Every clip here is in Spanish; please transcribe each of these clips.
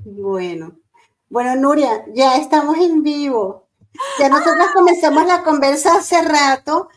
Bueno, bueno, Nuria, ya estamos en vivo. Ya nosotras comenzamos la conversa hace rato,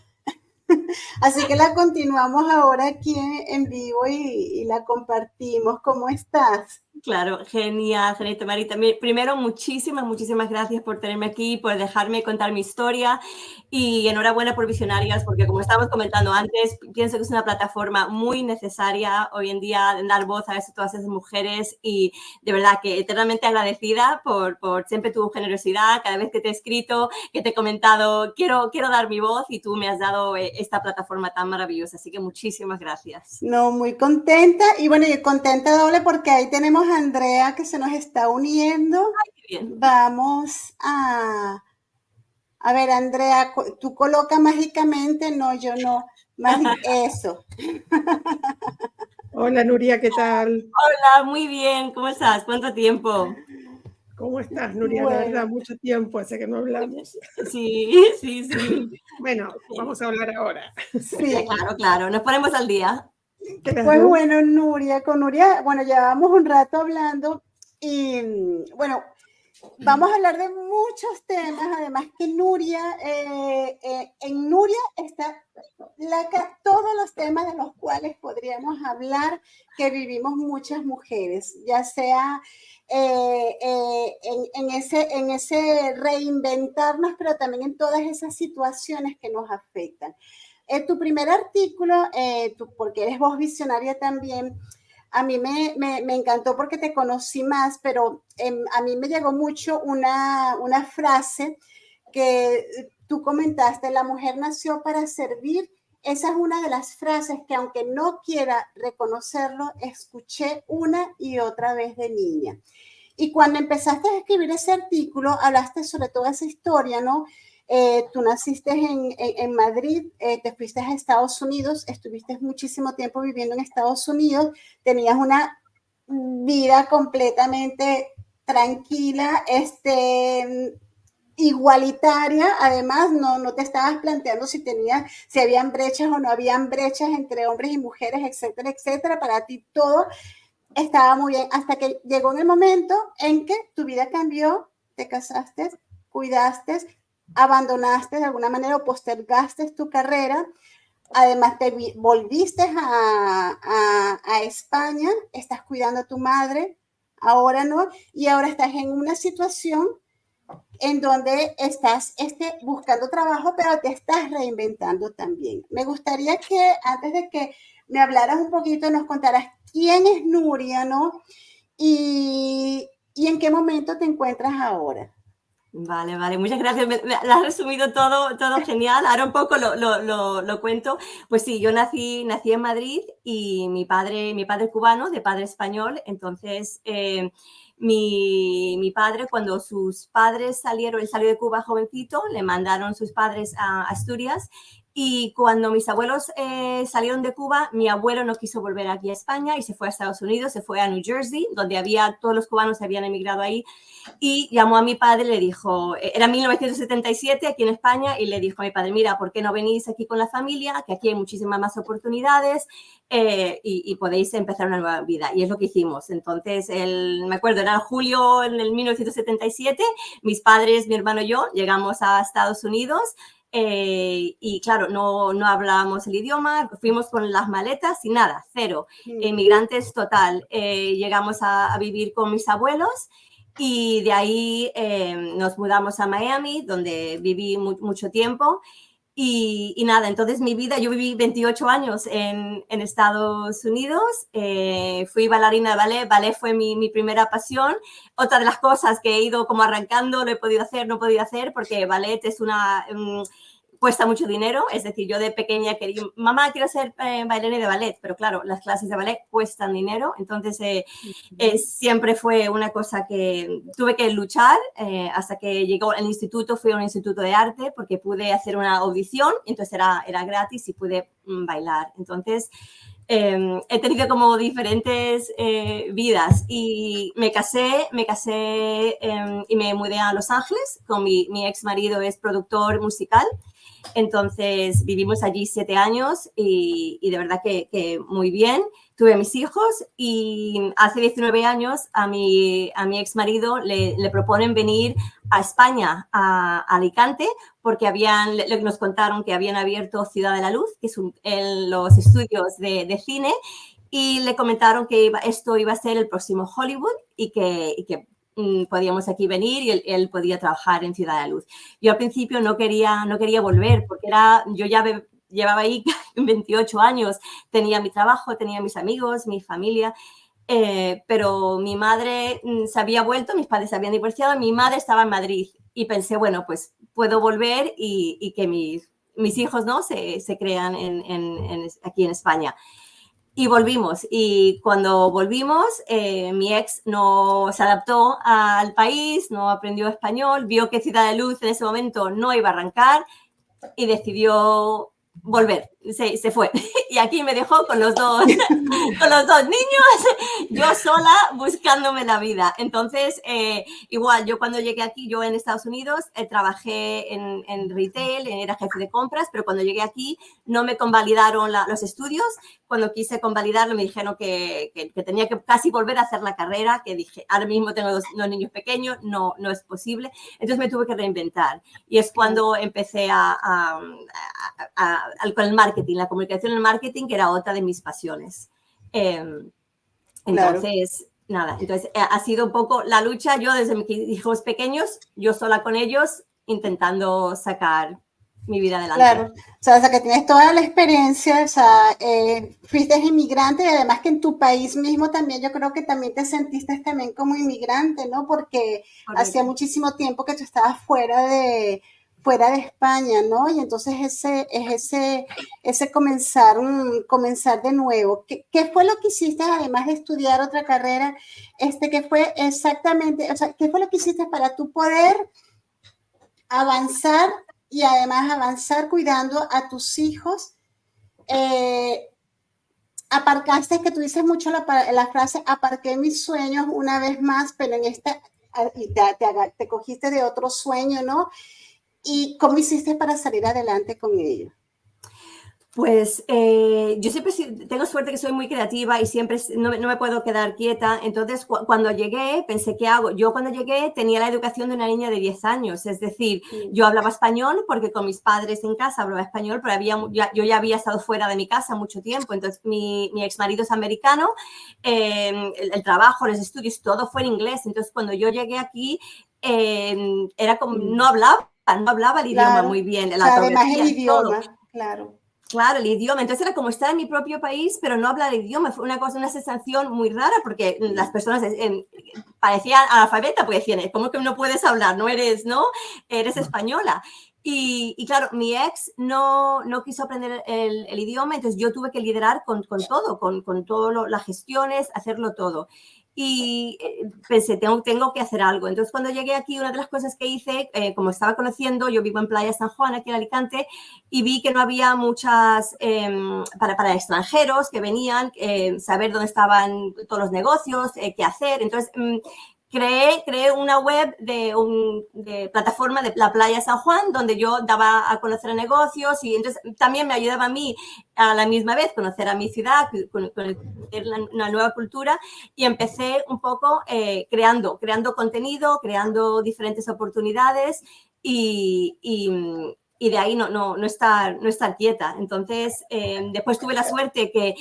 así que la continuamos ahora aquí en vivo y la compartimos. ¿Cómo estás? Claro, genial, genial, Marita. Primero, muchísimas gracias por tenerme aquí, por dejarme contar mi historia y enhorabuena por Visionarias, porque como estábamos comentando antes, pienso que es una plataforma muy necesaria hoy en día en dar voz a todas esas mujeres y de verdad que eternamente agradecida por siempre tu generosidad, cada vez que te he escrito, que te he comentado, quiero dar mi voz y tú me has dado esta plataforma tan maravillosa, así que muchísimas gracias. No, muy contenta y bueno, y contenta doble porque ahí tenemos a Andrea que se nos está uniendo. Qué bien. Vamos a ver, Andrea, tú coloca mágicamente, no, yo no, eso. Hola Nuria, ¿qué tal? Hola, muy bien, ¿cómo estás? ¿Cuánto tiempo? ¿Cómo estás, Nuria? La verdad, Bueno, mucho tiempo hace que no hablamos. Sí, sí, sí. Bueno, vamos a hablar ahora. sí. Claro, nos ponemos al día. Pues Claro. bueno, Nuria, con Nuria, bueno, llevábamos un rato hablando y bueno, vamos a hablar de muchos temas, además que Nuria, en Nuria está todos los temas de los cuales podríamos hablar que vivimos muchas mujeres, ya sea en ese reinventarnos, pero también en todas esas situaciones que nos afectan. Tu primer artículo, porque eres voz visionaria también, a mí me encantó porque te conocí más, pero a mí me llegó mucho una frase que tú comentaste, la mujer nació para servir. Esa es una de las frases que aunque no quiera reconocerlo, escuché una y otra vez de niña. Y cuando empezaste a escribir ese artículo, hablaste sobre toda esa historia, ¿no? Tú naciste en Madrid, te fuiste a Estados Unidos, estuviste muchísimo tiempo viviendo en Estados Unidos, tenías una vida completamente tranquila, igualitaria, además no te estabas planteando si habían brechas o no habían brechas entre hombres y mujeres, etcétera, etcétera, para ti todo estaba muy bien, hasta que llegó en el momento en que tu vida cambió, te casaste, cuidaste, abandonaste de alguna manera o postergaste tu carrera, además te volviste a España, estás cuidando a tu madre, ahora no, y ahora estás en una situación en donde estás buscando trabajo, pero te estás reinventando también. Me gustaría que antes de que me hablaras un poquito, nos contaras quién es Nuria, ¿no? Y en qué momento te encuentras ahora. Vale, muchas gracias. Me has resumido todo genial. Ahora un poco lo cuento. Pues sí, yo nací en Madrid y mi padre cubano, de padre español. Entonces, mi padre, cuando sus padres salieron, él salió de Cuba jovencito, le mandaron sus padres a Asturias. Y cuando mis abuelos salieron de Cuba, mi abuelo no quiso volver aquí a España y se fue a Estados Unidos, se fue a New Jersey, donde todos los cubanos habían emigrado ahí y llamó a mi padre y le dijo, era 1977 aquí en España, y le dijo a mi padre, mira, ¿por qué no venís aquí con la familia? Que aquí hay muchísimas más oportunidades y podéis empezar una nueva vida. Y es lo que hicimos. Entonces, me acuerdo, era julio en el 1977, mis padres, mi hermano y yo llegamos a Estados Unidos. Y claro, no hablábamos el idioma, fuimos con las maletas y nada, cero, inmigrantes total. Llegamos a vivir con mis abuelos y de ahí nos mudamos a Miami, donde viví mucho tiempo. Y nada, entonces mi vida, yo viví 28 años en Estados Unidos, fui bailarina de ballet fue mi primera pasión. Otra de las cosas que he ido como arrancando, lo he podido hacer, no he podido hacer, porque ballet es cuesta mucho dinero, es decir, yo de pequeña quería, mamá, quiero ser bailarina de ballet, pero claro, las clases de ballet cuestan dinero, entonces siempre fue una cosa que tuve que luchar hasta que llegó el instituto, fui a un instituto de arte porque pude hacer una audición, entonces era gratis y pude bailar. Entonces, he tenido como diferentes vidas y me casé y me mudé a Los Ángeles con mi ex marido, es productor musical. Entonces vivimos allí 7 años y de verdad que muy bien. Tuve a mis hijos y hace 19 años a mi ex marido le proponen venir a España, a Alicante, porque nos contaron que habían abierto Ciudad de la Luz, que es los estudios de cine, y le comentaron que esto iba a ser el próximo Hollywood y que podíamos aquí venir y él podía trabajar en Ciudad de la Luz. Yo al principio no quería volver porque yo ya llevaba ahí 28 años, tenía mi trabajo, tenía mis amigos, mi familia, pero mi madre se había vuelto, mis padres se habían divorciado, mi madre estaba en Madrid y pensé, bueno, pues puedo volver y que mis hijos, ¿no?, se crean aquí en España. Y volvimos. Y cuando volvimos, mi ex no se adaptó al país, no aprendió español, vio que Ciudad de Luz en ese momento no iba a arrancar y decidió volver. Se fue. Y aquí me dejó con los dos niños, yo sola buscándome la vida. Entonces, igual, yo cuando llegué aquí, yo en Estados Unidos, trabajé en retail, era jefe de compras, pero cuando llegué aquí no me convalidaron los estudios. Cuando quise convalidarlo me dijeron que tenía que casi volver a hacer la carrera, que dije, ahora mismo tengo dos niños pequeños, no es posible. Entonces me tuve que reinventar. Y es cuando empecé con el marketing, la comunicación en el marketing, que era otra de mis pasiones. Entonces, nada, ha sido un poco la lucha, yo desde mis hijos pequeños, yo sola con ellos, intentando sacar mi vida adelante. Claro, o sea, que tienes toda la experiencia, o sea, fuiste inmigrante y además que en tu país mismo también, yo creo que también te sentiste también como inmigrante, ¿no? Porque hacía muchísimo tiempo que tú estabas fuera de España, ¿no? Y entonces ese comenzar de nuevo. ¿Qué fue lo que hiciste además de estudiar otra carrera? ¿Qué fue exactamente, o sea, qué fue lo que hiciste para tú poder avanzar y además avanzar cuidando a tus hijos? Aparcaste, que tú dices mucho la frase, aparqué mis sueños una vez más, pero en esta te cogiste de otro sueño, ¿no? ¿Y cómo hiciste para salir adelante con ello? Pues yo siempre tengo suerte que soy muy creativa y siempre no me puedo quedar quieta. Entonces, cuando llegué, pensé, ¿qué hago? Yo cuando llegué tenía la educación de una niña de 10 años. Es decir, yo hablaba español porque con mis padres en casa hablaba español, pero yo ya había estado fuera de mi casa mucho tiempo. Entonces, mi ex marido es americano, el trabajo, los estudios, todo fue en inglés. Entonces, cuando yo llegué aquí, era como, no hablaba el idioma muy bien. La además el idioma, todo. Claro, el idioma. Entonces era como estar en mi propio país, pero no hablar el idioma. Fue una sensación muy rara porque las personas parecían analfabetas porque decían, ¿cómo que no puedes hablar? No eres, ¿no? Eres española. Y claro, mi ex no quiso aprender el idioma, entonces yo tuve que liderar con todo, con todo las gestiones, hacerlo todo. Y pensé, tengo que hacer algo. Entonces, cuando llegué aquí, una de las cosas que hice, como estaba conociendo, yo vivo en Playa San Juan, aquí en Alicante, y vi que no había muchas, para extranjeros que venían, saber dónde estaban todos los negocios, qué hacer. Entonces, creé una web de plataforma de la Playa San Juan, donde yo daba a conocer negocios y entonces también me ayudaba a mí a la misma vez conocer a mi ciudad, conocer una nueva cultura, y empecé un poco creando contenido, creando diferentes oportunidades y de ahí no estar quieta. Entonces, después tuve la suerte que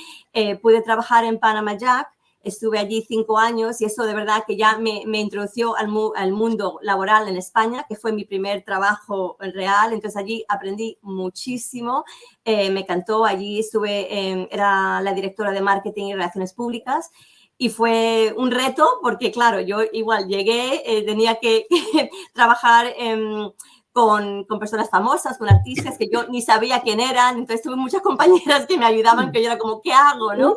pude trabajar en Panama Jack. Estuve allí 5 años y eso de verdad que ya me introdució al mundo laboral en España, que fue mi primer trabajo real. Entonces allí aprendí muchísimo, me encantó. Allí era la directora de marketing y relaciones públicas y fue un reto porque, claro, yo igual llegué, tenía que trabajar con personas famosas, con artistas que yo ni sabía quién eran. Entonces tuve muchas compañeras que me ayudaban, que yo era como, ¿qué hago, no?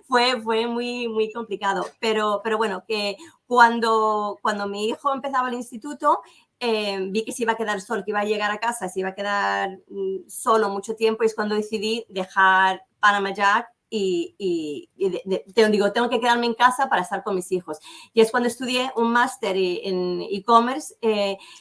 fue muy, muy complicado. Pero bueno, que cuando mi hijo empezaba el instituto, vi que se iba a quedar solo, que iba a llegar a casa, se iba a quedar solo mucho tiempo, y es cuando decidí dejar Panama Jack digo, tengo que quedarme en casa para estar con mis hijos. Y es cuando estudié un máster en e-commerce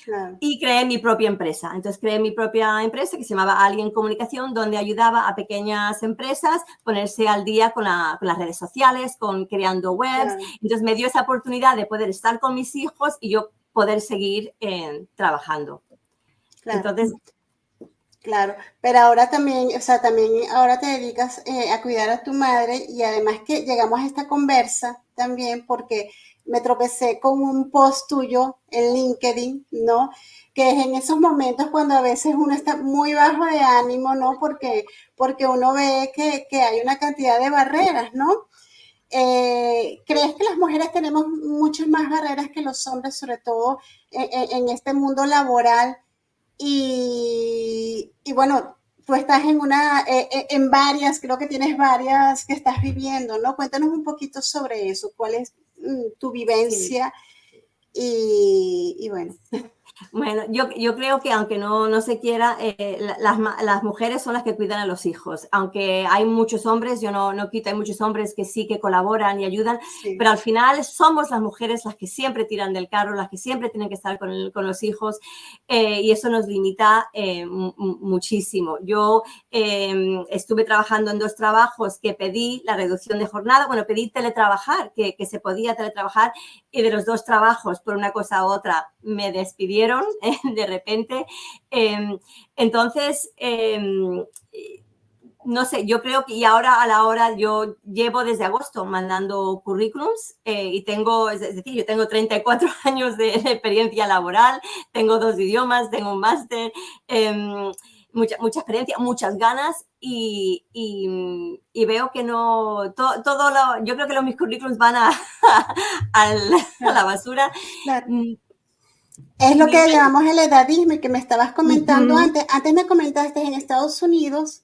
Claro. y creé mi propia empresa. Entonces creé mi propia empresa que se llamaba Alien Comunicación, donde ayudaba a pequeñas empresas a ponerse al día con las redes sociales, creando webs. Claro. Entonces me dio esa oportunidad de poder estar con mis hijos y yo poder seguir trabajando. Claro. Entonces, claro, pero ahora también, o sea, también ahora te dedicas a cuidar a tu madre y además que llegamos a esta conversa también porque me tropecé con un post tuyo en LinkedIn, ¿no? Que es en esos momentos cuando a veces uno está muy bajo de ánimo, ¿no? Porque uno ve que hay una cantidad de barreras, ¿no? ¿Crees que las mujeres tenemos muchas más barreras que los hombres, sobre todo en este mundo laboral? Y bueno, tú estás en varias, creo que tienes varias que estás viviendo, ¿no? Cuéntanos un poquito sobre eso, cuál es tu vivencia y bueno. bueno, yo creo que aunque no se quiera, las mujeres son las que cuidan a los hijos. Aunque hay muchos hombres, yo no quito, hay muchos hombres que sí que colaboran y ayudan, Sí. pero al final somos las mujeres las que siempre tiran del carro, las que siempre tienen que estar con los hijos y eso nos limita muchísimo. Yo estuve trabajando en 2 trabajos que pedí la reducción de jornada, bueno, pedí teletrabajar, que se podía teletrabajar y de los 2 trabajos, por una cosa u otra, me despidieron de repente. Entonces, no sé, yo creo que y ahora a la hora, yo llevo desde agosto mandando currículums y es decir, yo tengo 34 años de experiencia laboral, tengo 2 idiomas, tengo un máster, mucha experiencia, muchas ganas y veo que no, yo creo que mis currículums van a la basura. Claro. Es lo que llamamos el edadismo y que me estabas comentando antes. Antes me comentaste en Estados Unidos,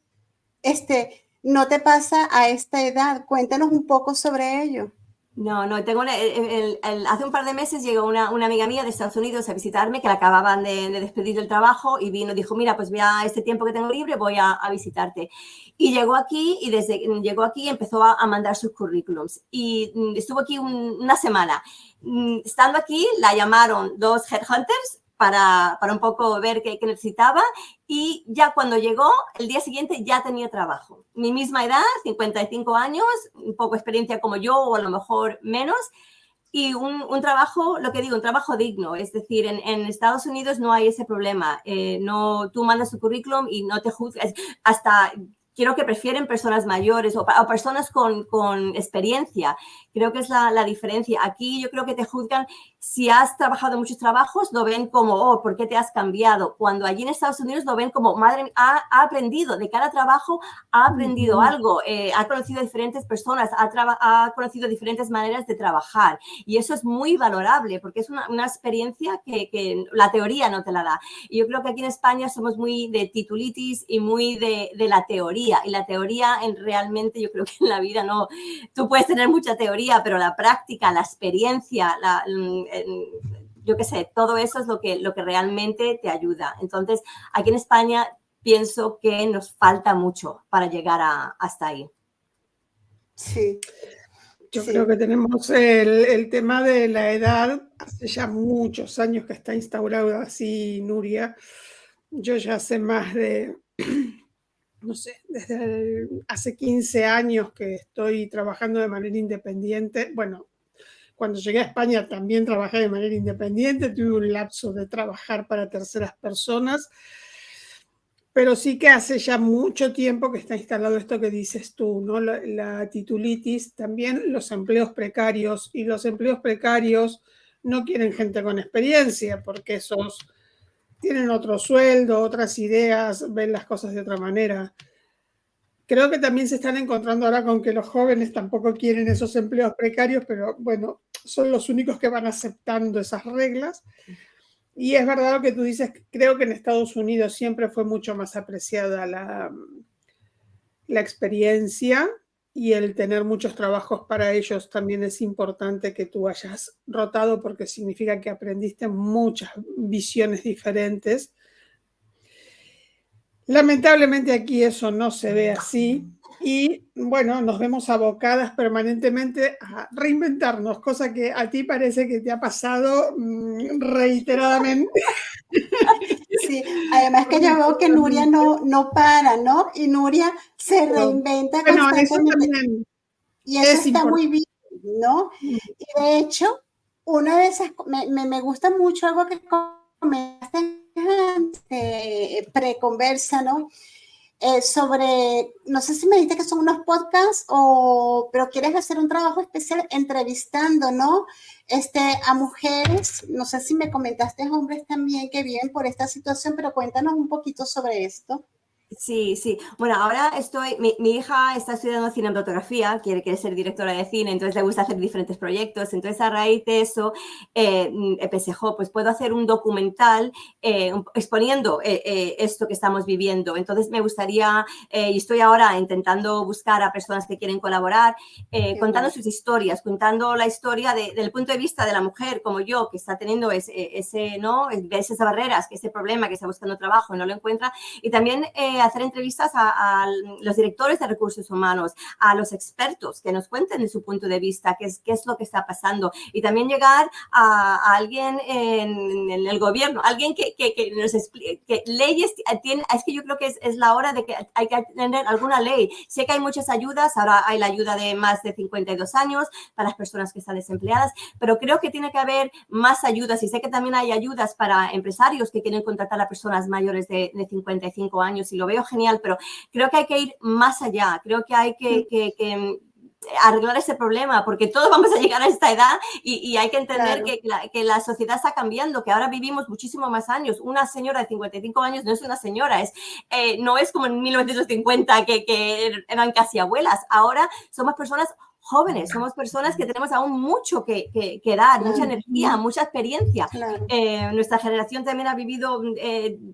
no te pasa a esta edad. Cuéntanos un poco sobre ello. No, tengo hace un par de meses llegó una amiga mía de Estados Unidos a visitarme, que la acababan de despedir del trabajo y dijo, mira, pues ya este tiempo que tengo libre voy a visitarte. Y llegó aquí y desde que llegó aquí empezó a mandar sus currículums y estuvo aquí una semana. Estando aquí la llamaron 2 headhunters para un poco ver qué necesitaba y ya cuando llegó, el día siguiente ya tenía trabajo. Mi misma edad, 55 años, un poco experiencia como yo o a lo mejor menos y un trabajo, lo que digo, un trabajo digno. Es decir, en Estados Unidos no hay ese problema. Tú mandas tu currículum y no te juzgas. Hasta quiero que prefieren personas mayores o personas con experiencia. Creo que es la diferencia. Aquí yo creo que te juzgan si has trabajado en muchos trabajos, lo ven como, ¿por qué te has cambiado? Cuando allí en Estados Unidos lo ven como, madre, ha aprendido, de cada trabajo ha aprendido algo, ha conocido diferentes personas, ha conocido diferentes maneras de trabajar. Y eso es muy valorable porque es una experiencia que la teoría no te la da. Y yo creo que aquí en España somos muy de titulitis y muy de la teoría. Y la teoría realmente yo creo que en la vida no, tú puedes tener mucha teoría, pero la práctica, la experiencia, yo qué sé, todo eso es lo que realmente te ayuda. Entonces, aquí en España pienso que nos falta mucho para llegar hasta ahí. Sí. Yo creo que tenemos el tema de la edad, hace ya muchos años que está instaurado así, Nuria. Yo ya hace más de, no sé, desde hace 15 años que estoy trabajando de manera independiente. Bueno, cuando llegué a España también trabajé de manera independiente, tuve un lapso de trabajar para terceras personas, pero sí que hace ya mucho tiempo que está instalado esto que dices tú, ¿no? La titulitis, también los empleos precarios, y los empleos precarios no quieren gente con experiencia, porque esos tienen otro sueldo, otras ideas, ven las cosas de otra manera. Creo que también se están encontrando ahora con que los jóvenes tampoco quieren esos empleos precarios, pero bueno, son los únicos que van aceptando esas reglas. Y es verdad lo que tú dices, creo que en Estados Unidos siempre fue mucho más apreciada la experiencia y el tener muchos trabajos para ellos también es importante que tú hayas rotado porque significa que aprendiste muchas visiones diferentes. Lamentablemente aquí eso no se ve así. Y bueno, nos vemos abocadas permanentemente a reinventarnos, cosa que a ti parece que te ha pasado reiteradamente. Sí, además que yo veo que Nuria no para, ¿no? Y Nuria se reinventa Bueno, eso constantemente. también Y eso es está muy importante. bien, ¿no? Y de hecho, una de esas, me gusta mucho algo que comentaste antes, pre-conversa, ¿no? Sobre, no sé si me dijiste que son unos podcasts pero quieres hacer un trabajo especial entrevistando, ¿no? A mujeres, no sé si me comentaste hombres también que viven por esta situación, pero cuéntanos un poquito sobre esto. Sí, sí. Bueno, ahora mi hija está estudiando cinematografía, quiere ser directora de cine, entonces le gusta hacer diferentes proyectos. Entonces, a raíz de eso, pensé, pues puedo hacer un documental exponiendo esto que estamos viviendo. Entonces, me gustaría, y estoy ahora intentando buscar a personas que quieren colaborar, contando sus historias, contando la historia del punto de vista de la mujer como yo, que está teniendo esas barreras, ese problema, que está buscando trabajo y no lo encuentra. Y también hacer entrevistas a los directores de recursos humanos, a los expertos que nos cuenten de su punto de vista qué es lo que está pasando, y también llegar a alguien en el gobierno, alguien que nos explique que leyes tiene. Es que yo creo que es la hora de que hay que tener alguna ley. Sé que hay muchas ayudas, ahora hay la ayuda de más de 52 años para las personas que están desempleadas, pero creo que tiene que haber más ayudas, y sé que también hay ayudas para empresarios que quieren contratar a personas mayores de 55 años, y lo veo genial, pero creo que hay que ir más allá, creo que hay que arreglar ese problema, porque todos vamos a llegar a esta edad y hay que entender que la sociedad está cambiando, que ahora vivimos muchísimo más años. Una señora de 55 años no es una señora, no es como en 1950 que eran casi abuelas. Ahora somos personas jóvenes, somos personas que tenemos aún mucho que dar, mucha energía, mucha experiencia. Nuestra generación también ha vivido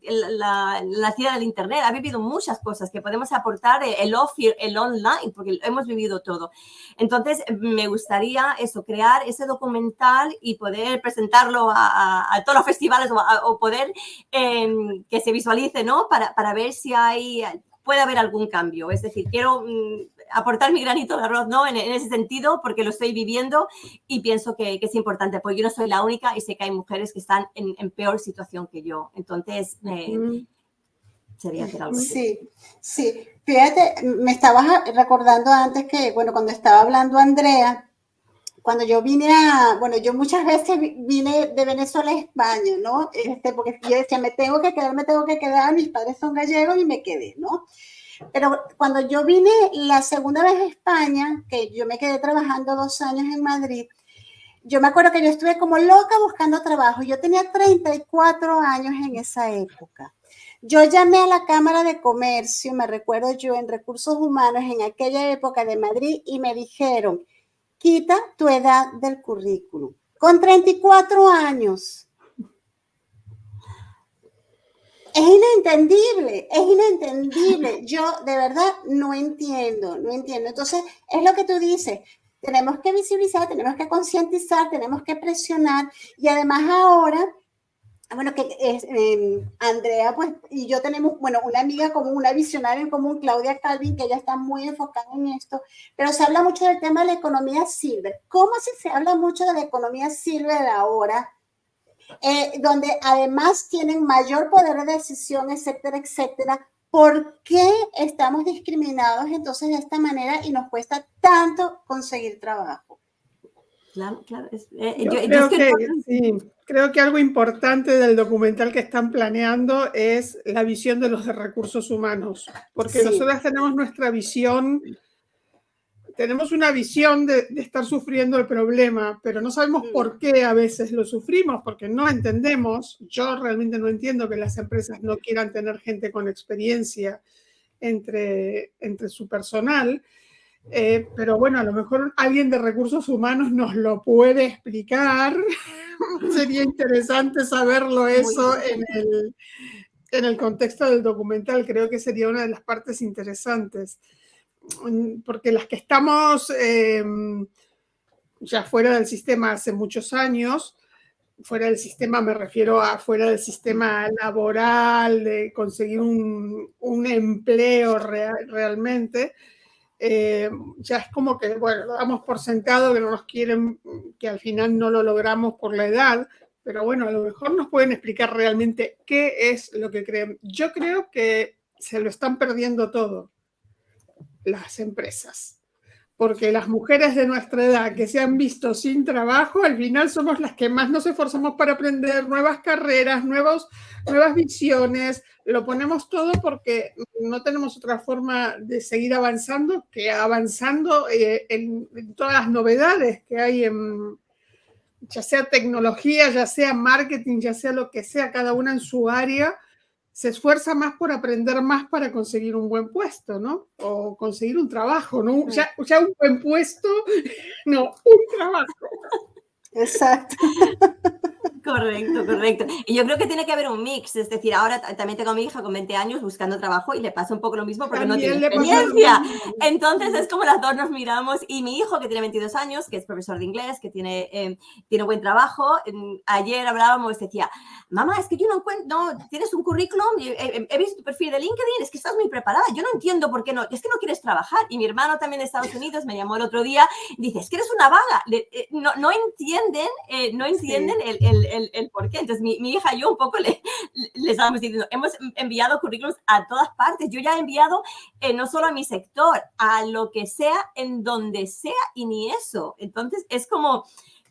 la nacida del internet, ha vivido muchas cosas que podemos aportar, el off y el online, porque hemos vivido todo. Entonces, me gustaría crear ese documental y poder presentarlo a todos los festivales, o poder que se visualice, ¿no? Para ver si puede haber algún cambio. Es decir, quiero aportar mi granito de arroz, ¿no? En ese sentido, porque lo estoy viviendo y pienso que es importante, porque yo no soy la única y sé que hay mujeres que están en peor situación que yo. Entonces, sería hacer algo así. Sí. Fíjate, me estabas recordando antes que, bueno, cuando estaba hablando Andrea, cuando yo yo muchas veces vine de Venezuela a España, ¿no? Porque yo decía, me tengo que quedar, mis padres son gallegos y me quedé, ¿no? Pero cuando yo vine la segunda vez a España, que yo me quedé trabajando 2 años en Madrid, yo me acuerdo que yo estuve como loca buscando trabajo. Yo tenía 34 años en esa época. Yo llamé a la Cámara de Comercio, me recuerdo yo, en Recursos Humanos en aquella época de Madrid, y me dijeron, quita tu edad del currículum. Con 34 años. Es inentendible. Yo de verdad no entiendo. Entonces, es lo que tú dices. Tenemos que visibilizar, tenemos que concientizar, tenemos que presionar. Y además ahora, bueno, Andrea, pues, y yo tenemos, bueno, una amiga común, una visionaria en común, Claudia Calvin, que ella está muy enfocada en esto, pero se habla mucho del tema de la economía silver. ¿Cómo se habla mucho de la economía silver ahora? Donde además tienen mayor poder de decisión, etcétera, etcétera. ¿Por qué estamos discriminados entonces de esta manera y nos cuesta tanto conseguir trabajo? Claro. Creo que algo importante del documental que están planeando es la visión de los de recursos humanos, porque nosotras tenemos nuestra visión. Tenemos una visión de estar sufriendo el problema, pero no sabemos por qué a veces lo sufrimos, porque no entendemos. Yo realmente no entiendo que las empresas no quieran tener gente con experiencia entre su personal, pero bueno, a lo mejor alguien de recursos humanos nos lo puede explicar. Sería interesante saberlo eso en el contexto del documental. Creo que sería una de las partes interesantes, porque las que estamos ya fuera del sistema hace muchos años, fuera del sistema me refiero a fuera del sistema laboral, de conseguir un empleo realmente, ya es como que, bueno, lo damos por sentado, que no nos quieren, que al final no lo logramos por la edad, pero bueno, a lo mejor nos pueden explicar realmente qué es lo que creen. Yo creo que se lo están perdiendo todo las empresas, porque las mujeres de nuestra edad que se han visto sin trabajo, al final somos las que más nos esforzamos para aprender nuevas carreras, nuevas visiones, lo ponemos todo porque no tenemos otra forma de seguir avanzando que avanzando en todas las novedades que hay ya sea tecnología, ya sea marketing, ya sea lo que sea, cada una en su área, se esfuerza más por aprender más para conseguir un buen puesto, ¿no? O conseguir un trabajo, ¿no? Ya un buen puesto, no, un trabajo. Exacto. Correcto, correcto. Y yo creo que tiene que haber un mix, es decir, ahora también tengo a mi hija con 20 años buscando trabajo y le pasa un poco lo mismo porque también no tiene experiencia. Entonces es como las dos nos miramos y mi hijo que tiene 22 años, que es profesor de inglés, que tiene buen trabajo, ayer hablábamos, decía, mamá, es que yo no encuentro, no, tienes un currículum, he visto tu perfil de LinkedIn, es que estás muy preparada, yo no entiendo por qué no, es que no quieres trabajar. Y mi hermano también de Estados Unidos me llamó el otro día y dice, es que eres una vaga, no entienden sí. el por qué. Entonces, mi hija y yo un poco le estábamos diciendo, hemos enviado currículums a todas partes. Yo ya he enviado no solo a mi sector, a lo que sea, en donde sea, y ni eso. Entonces, es como,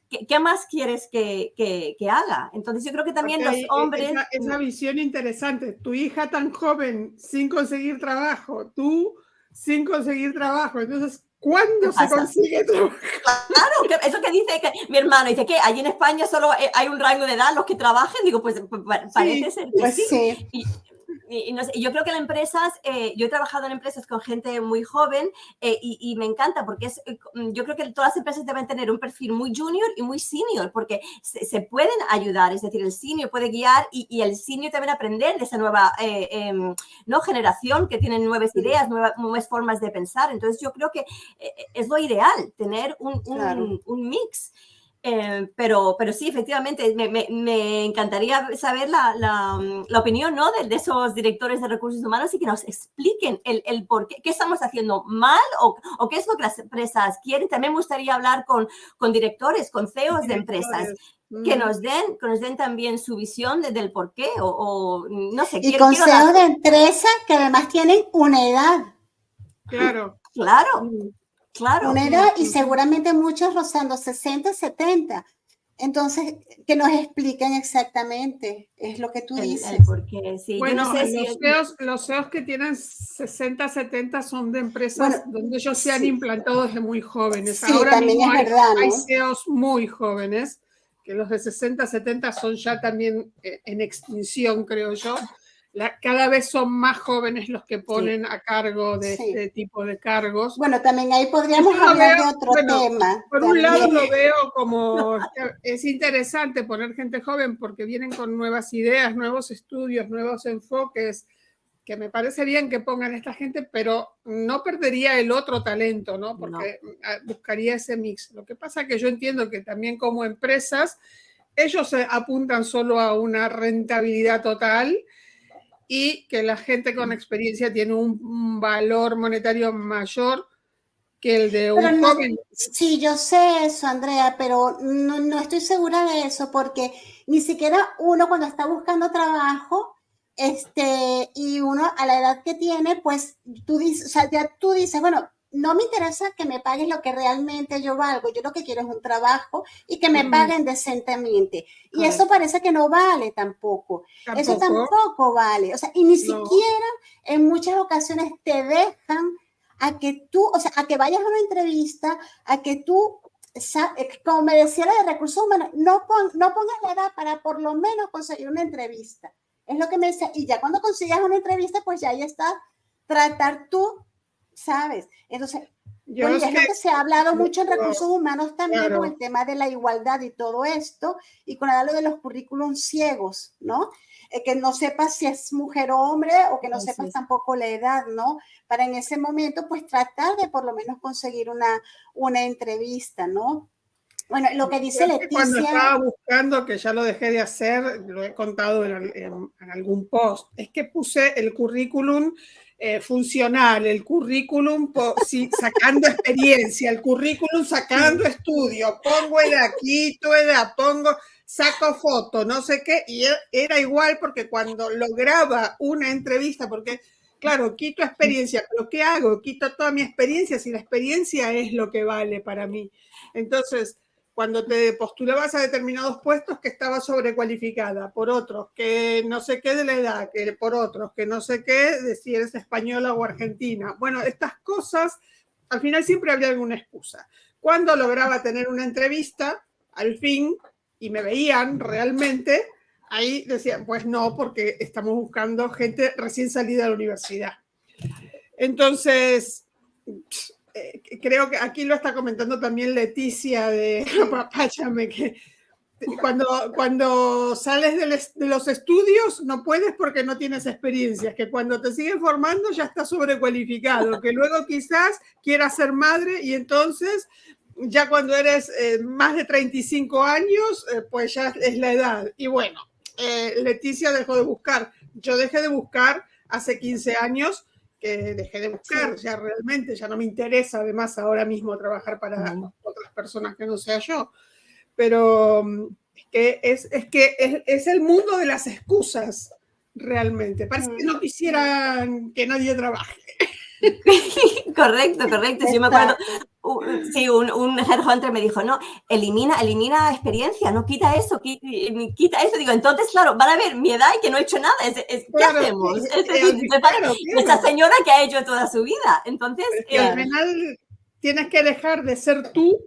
¿qué más quieres que haga? Entonces, yo creo que también los hombres... Esa visión interesante. Tu hija tan joven, sin conseguir trabajo, tú sin conseguir trabajo. Entonces, ¿cuándo se consigue trabajo? Claro, eso que dice que mi hermano dice que allí en España solo hay un rango de edad los que trabajen, digo, pues parece ser que sí. Y no sé, yo creo que en empresas, yo he trabajado en empresas con gente muy joven y me encanta porque yo creo que todas las empresas deben tener un perfil muy junior y muy senior porque se pueden ayudar, es decir, el senior puede guiar y el senior también aprender de esa nueva ¿no? generación que tienen nuevas ideas, nuevas formas de pensar. Entonces yo creo que es lo ideal, tener un mix. Pero sí, efectivamente, me encantaría saber la opinión, ¿no? de esos directores de recursos humanos y que nos expliquen el por qué estamos haciendo mal o qué es lo que las empresas quieren. También me gustaría hablar con directores, con CEOs de empresas. Que nos den también su visión del por qué o no sé. Y con CEOs de empresas que además tienen una edad. Claro. Claro. Una edad y seguramente muchos rozando 60, 70. Entonces, que nos expliquen exactamente, es lo que tú dices. Porque, sí, bueno, yo no sé los CEOs que tienen 60, 70 son de empresas donde ellos se han implantado desde muy jóvenes. Sí, ahora también mismo es verdad, ¿no? hay CEOs muy jóvenes, que los de 60, 70 son ya también en extinción, creo yo. Cada vez son más jóvenes los que ponen a cargo de este tipo de cargos. Bueno, también ahí podríamos hablar de otro tema. Por un lado lo veo como, es interesante poner gente joven porque vienen con nuevas ideas, nuevos estudios, nuevos enfoques, que me parece bien que pongan esta gente, pero no perdería el otro talento, ¿no? Porque buscaría ese mix. Lo que pasa es que yo entiendo que también como empresas, ellos apuntan solo a una rentabilidad total y que la gente con experiencia tiene un valor monetario mayor que el de un joven. Sí, yo sé eso, Andrea, pero no estoy segura de eso porque ni siquiera uno cuando está buscando trabajo y uno a la edad que tiene, pues tú dices, o sea, ya tú dices, bueno, no me interesa que me paguen lo que realmente yo valgo, yo lo que quiero es un trabajo y que me paguen decentemente. Y eso parece que no vale tampoco. Eso tampoco vale. O sea, y ni siquiera en muchas ocasiones te dejan a que tú, o sea, a que vayas a una entrevista, a que tú, como me decía la de recursos humanos, no pongas la edad para por lo menos conseguir una entrevista. Es lo que me decía. Y ya cuando consigas una entrevista, pues ya ahí está, tratar tú, ¿sabes? Entonces, bueno, es lo que se ha hablado mucho en recursos humanos también con el tema de la igualdad y todo esto, y con lo de los currículums ciegos, ¿no? Que no sepas si es mujer o hombre o que no sepas tampoco la edad, ¿no? Para en ese momento, pues tratar de por lo menos conseguir una entrevista, ¿no? Bueno, lo que dice Cuando Leticia, estaba buscando, que ya lo dejé de hacer, lo he contado en algún post, es que puse el currículum funcional, el currículum sacando experiencia, el currículum sacando estudio, pongo edad, quito edad, saco foto, no sé qué, y era igual porque cuando lograba una entrevista, porque claro, quito experiencia, pero ¿qué hago? Quito toda mi experiencia si la experiencia es lo que vale para mí. Entonces, cuando te postulabas a determinados puestos que estaba sobrecualificada, por otros que no sé qué de la edad, que por otros que no sé qué de si eres española o argentina. Bueno, estas cosas, al final siempre había alguna excusa. Cuando lograba tener una entrevista, al fin, y me veían realmente, ahí decían, pues no, porque estamos buscando gente recién salida de la universidad. Entonces, creo que aquí lo está comentando también Leticia de Apapáchame, que cuando sales de los estudios no puedes porque no tienes experiencia, que cuando te siguen formando ya estás sobrecualificado, que luego quizás quieras ser madre y entonces ya cuando eres más de 35 años, pues ya es la edad. Y bueno, Leticia dejó de buscar. Yo dejé de buscar hace 15 años que dejé de buscar, ya realmente, ya no me interesa además ahora mismo trabajar para otras personas que no sea yo, pero es el mundo de las excusas realmente, parece que no quisieran que nadie trabaje. Correcto. Sí, yo me acuerdo, sí, un headhunter me dijo, no, elimina experiencia, no quita eso. Digo, entonces, claro, van a ver mi edad y que no he hecho nada. ¿Qué hacemos? Es decir, esa señora que ha hecho toda su vida. Entonces, al final tienes que dejar de ser tú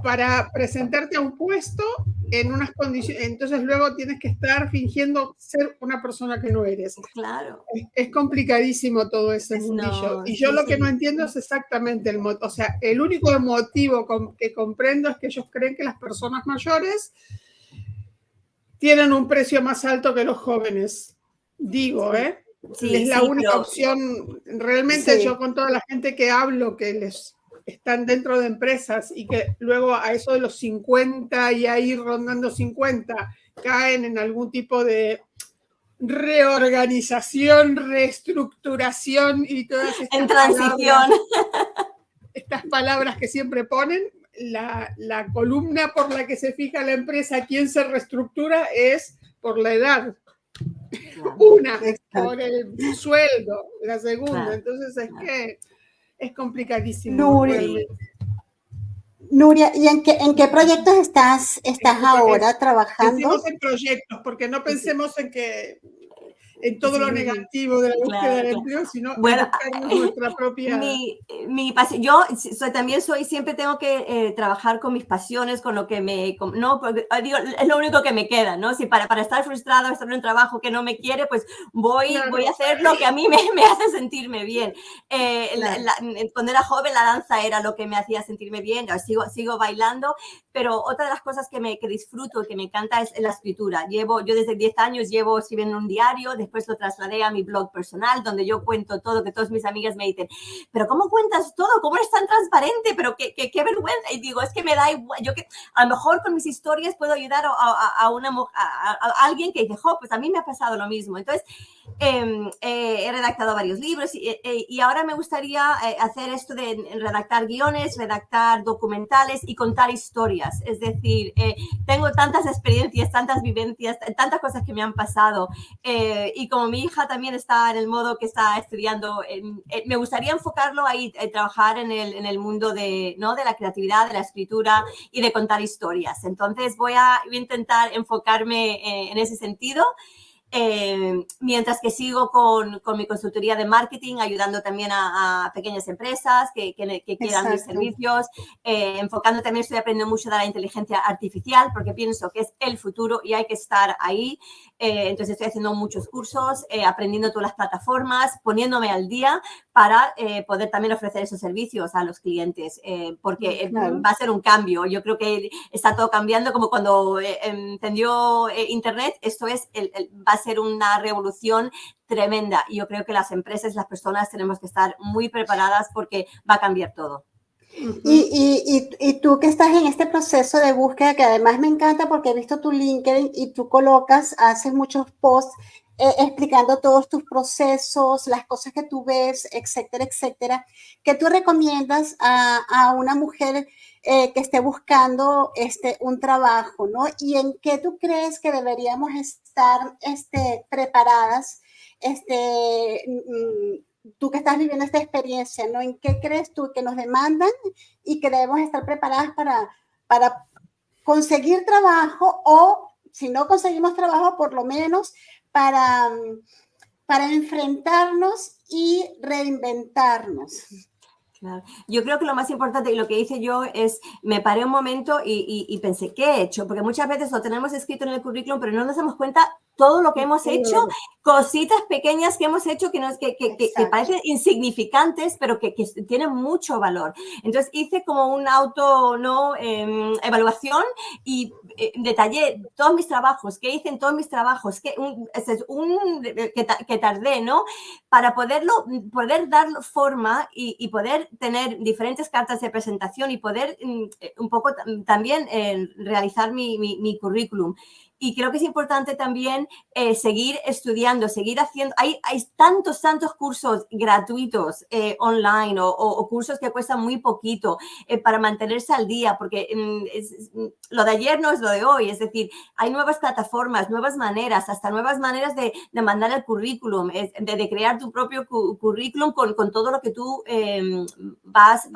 para presentarte a un puesto en unas condiciones, entonces luego tienes que estar fingiendo ser una persona que no eres. Claro. Es complicadísimo todo ese mundillo. Y yo lo que no entiendo es exactamente o sea, el único motivo que comprendo es que ellos creen que las personas mayores tienen un precio más alto que los jóvenes. Digo, es la única opción. Realmente yo con toda la gente que hablo que les están dentro de empresas y que luego a eso de los 50 y ahí rondando 50 caen en algún tipo de reorganización, reestructuración y todas estas en transición. Estas palabras que siempre ponen, la columna por la que se fija la empresa quién se reestructura es por la edad. Una, por el sueldo, la segunda. Entonces es que es complicadísimo. Nuria, ¿y en qué proyectos estás ahora trabajando? Pensemos en proyectos, porque no pensemos en todo lo negativo de la búsqueda de empleo, sino en buscarnos nuestra propia... Yo siempre tengo que trabajar con mis pasiones, con lo que no, porque, digo, es lo único que me queda, ¿no? Si para estar frustrada, estar en un trabajo que no me quiere, pues voy a hacer lo que a mí me hace sentirme bien. Cuando era joven la danza era lo que me hacía sentirme bien, sigo bailando, pero otra de las cosas que disfruto, que me encanta es la escritura. Yo desde 10 años llevo escribiendo un diario, después lo trasladé a mi blog personal, donde yo cuento todo, que todas mis amigas me dicen, pero ¿cómo cuentas todo? ¿Cómo eres tan transparente? Pero qué vergüenza. Y digo, es que me da igual. A lo mejor con mis historias puedo ayudar a alguien que dice, pues a mí me ha pasado lo mismo. Entonces, he redactado varios libros y ahora me gustaría hacer esto de redactar guiones, redactar documentales y contar historias. Es decir, tengo tantas experiencias, tantas vivencias, tantas cosas que me han pasado y como mi hija también está en el modo que está estudiando, me gustaría enfocarlo ahí, trabajar en el mundo de la creatividad, de la escritura y de contar historias. Entonces voy a intentar enfocarme en ese sentido. Mientras que sigo con mi consultoría de marketing, ayudando también a pequeñas empresas que quieran mis servicios, enfocando también, estoy aprendiendo mucho de la inteligencia artificial porque pienso que es el futuro y hay que estar ahí. Entonces estoy haciendo muchos cursos, aprendiendo todas las plataformas, poniéndome al día para poder también ofrecer esos servicios a los clientes, porque va a ser un cambio. Yo creo que está todo cambiando, como cuando entendió Internet, esto va a ser una revolución tremenda. Y yo creo que las empresas, las personas tenemos que estar muy preparadas porque va a cambiar todo. Ujú. Y tú que estás en este proceso de búsqueda, que además me encanta porque he visto tu LinkedIn y tú haces muchos posts explicando todos tus procesos, las cosas que tú ves, etcétera, etcétera. ¿Qué tú recomiendas a una mujer que esté buscando un trabajo, ¿no? ¿Y en qué tú crees que deberíamos estar preparadas? Tú que estás viviendo esta experiencia, ¿no? ¿En qué crees tú que nos demandan y que debemos estar preparadas para conseguir trabajo o, si no conseguimos trabajo, por lo menos para, para enfrentarnos y reinventarnos? Claro. Yo creo que lo más importante y lo que hice yo es, me paré un momento y pensé, ¿qué he hecho? Porque muchas veces lo tenemos escrito en el currículum, pero no nos damos cuenta todo lo que hemos hecho, cositas pequeñas que hemos hecho que parecen insignificantes, pero que tienen mucho valor. Entonces hice como un evaluación y detallé todos mis trabajos, qué hice en todos mis trabajos, que tardé, ¿no? Para poder dar forma y poder tener diferentes cartas de presentación y poder un poco también realizar mi currículum. Y creo que es importante también seguir estudiando, seguir haciendo. Hay tantos cursos gratuitos online o cursos que cuestan muy poquito para mantenerse al día, porque lo de ayer no es lo de hoy. Es decir, hay nuevas plataformas, nuevas maneras, hasta nuevas maneras de mandar el currículum, de crear tu propio currículum con todo lo que tú vas